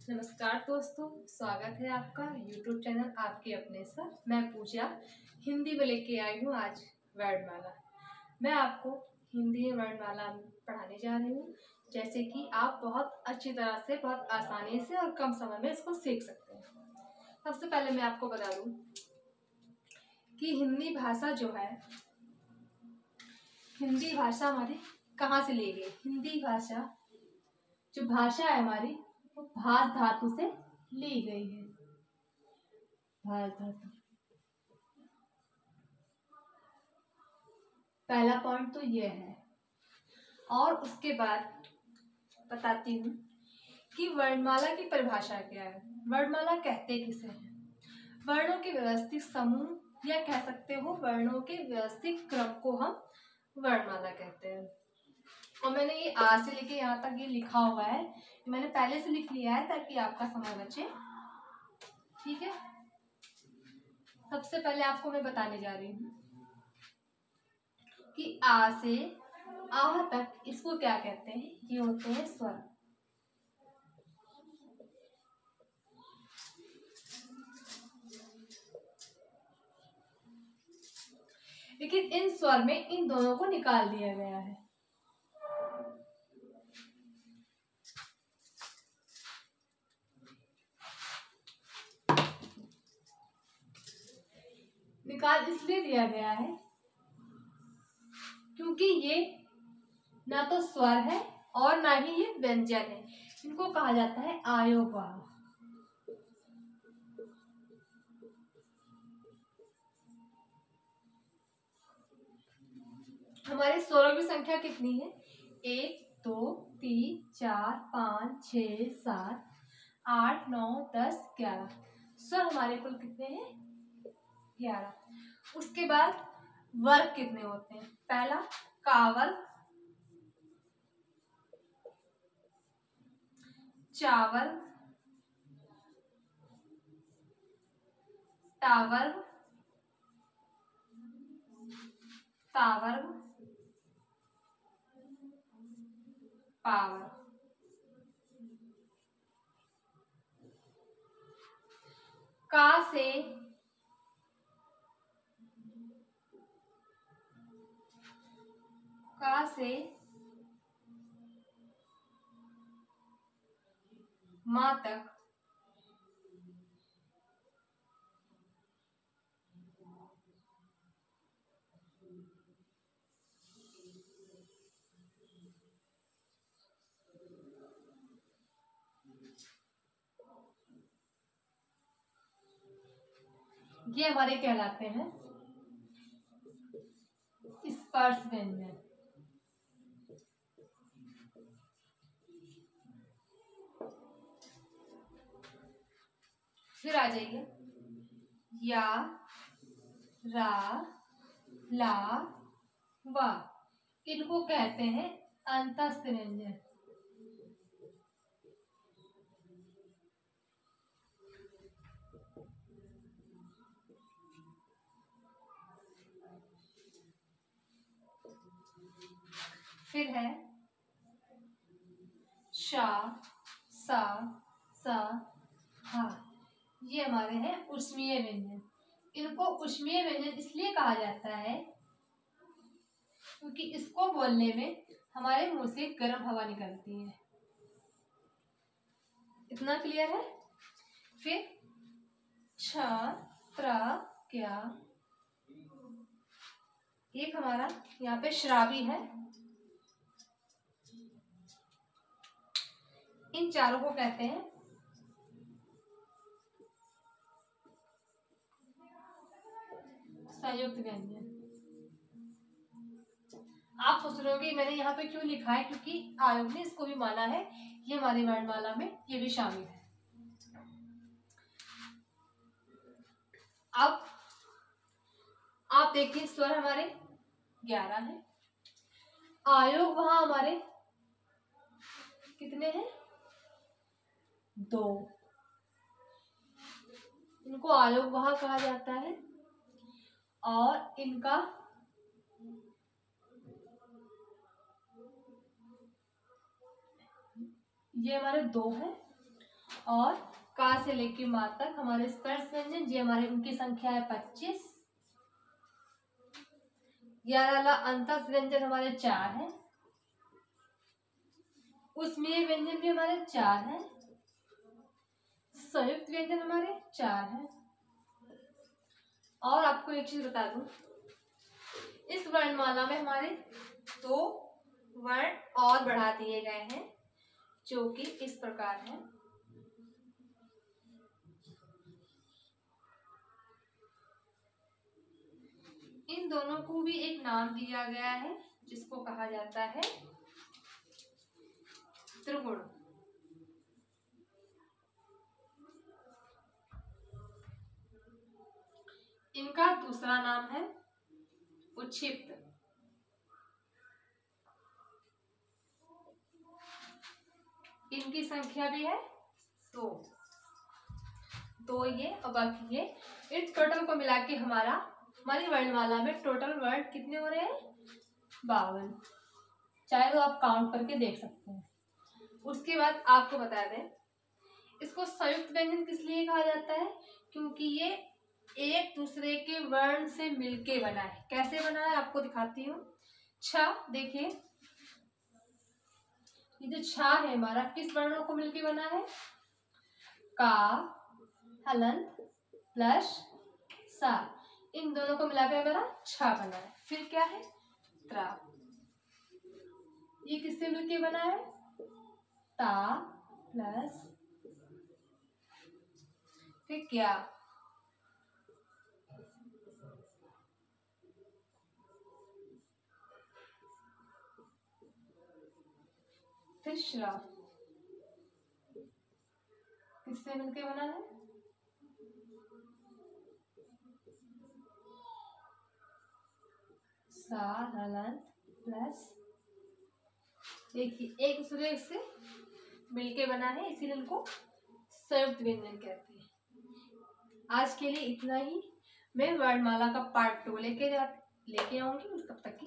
नमस्कार दोस्तों, स्वागत है आपका YouTube चैनल आपके अपने सर। मैं पूजा हिंदी में लेके आई हूँ आज वर्णमाला। मैं आपको हिंदी वर्णमाला पढ़ाने जा रही हूँ, जैसे कि आप बहुत अच्छी तरह से, बहुत आसानी से और कम समय में इसको सीख सकते हैं। सबसे पहले मैं आपको बता दूँ कि हिंदी भाषा जो है, हिंदी भाषा हमारी कहाँ से ली गई। हिंदी भाषा जो भाषा है हमारी, वो भास धातु से ली गई है। भास धातु, पहला पॉइंट तो ये है। और उसके बाद बताती हूँ कि वर्णमाला की परिभाषा क्या है। वर्णमाला कहते किसे हैं? वर्णों के व्यवस्थित समूह या कह सकते हो वर्णों के व्यवस्थित क्रम को हम वर्णमाला कहते हैं। और मैंने ये आ से लेके यहाँ तक ये लिखा हुआ है, मैंने पहले से लिख लिया है ताकि आपका समय बचे। ठीक है, सबसे पहले आपको मैं बताने जा रही हूँ कि आ से आह तक इसको क्या कहते हैं। ये होते हैं स्वर। लेकिन इन स्वर में इन दोनों को निकाल दिया गया है। निकाल इसलिए दिया गया है क्योंकि ये ना तो स्वर है और ना ही ये व्यंजन है। इनको कहा जाता है आयोगवाह। हमारे स्वरों की संख्या कितनी है? 1 2 3 4 5 6 7 8 9 10 11। स्वर हमारे कुल कितने हैं? 11। उसके बाद वर्ग कितने होते हैं? पहला का वर्ग, चा वर्ग, टा वर्ग, ता वर्ग, पा वर्ग। का से माँ तक ये हमारे कहलाते हैं स्पर्श व्यंजन। फिर आ जाइए या, रा, ला, वा। इनको कहते हैं अंतस्थ व्यंजन। फिर है शा, सा, सा, हा। ये हमारे हैं ऊष्मीय व्यंजन। इनको ऊष्मीय व्यंजन इसलिए कहा जाता है क्योंकि इसको बोलने में हमारे मुंह से गर्म हवा निकलती है। इतना क्लियर है? फिर छ, त्र, क्या, एक हमारा यहाँ पे श्रावी है। इन चारों को कहते हैं संयुक्त व्यंजन। आप सोच रहे होंगे मैंने यहाँ पे क्यों लिखा है, क्योंकि आयोग ने इसको भी माना है। ये हमारी वर्णमाला में ये भी शामिल है। अब आप देखिए स्वर हमारे 11 हैं, आयोग वहां हमारे कितने हैं? 2। इनको आयोग वहां कहा जाता है और इनका ये हमारे 2 है और का से लेके मा तक हमारे स्पर्श व्यंजन जी हमारे उनकी संख्या है 25। 11 अंतस्थ व्यंजन हमारे 4 हैं। उसमेय व्यंजन भी हमारे 4 हैं। संयुक्त व्यंजन हमारे 4 हैं। और आपको एक चीज बता दूं, इस वर्णमाला में हमारे 2 वर्ण और बढ़ा दिए गए हैं जो कि इस प्रकार है। इन दोनों को भी एक नाम दिया गया है जिसको कहा जाता है त्रिगुण। इनका दूसरा नाम है उच्छिप्त। इनकी संख्या भी है 2 ये और बाकी ये। इन टोटल को मिला के हमारी वर्णमाला में टोटल वर्ण कितने हो रहे हैं? 52। चाहे तो आप काउंट करके देख सकते हैं। उसके बाद आपको बता दें, इसको संयुक्त व्यंजन किस लिए कहा जाता है? क्योंकि ये एक दूसरे के वर्ण से मिलके बना है। कैसे बना है आपको दिखाती हूँ। छ देखिए, ये जो छ है हमारा किस वर्णों को मिलके बना है? का, हलंत प्लस सा, इन दोनों को मिलाकर हमारा छ बना है। फिर क्या है? त्रा, ये किससे मिलके बना है? ता प्लस फिर क्या? फिर श्रा, किससे मिलके बना है? सा हलंत प्लस, देखिए एक दूसरे से मिलके बना है, इसीलिए इनको संयुक्त व्यंजन कहते हैं। आज के लिए इतना ही। मैं वर्णमाला का पार्ट 2 लेके आऊंगी। तब तक की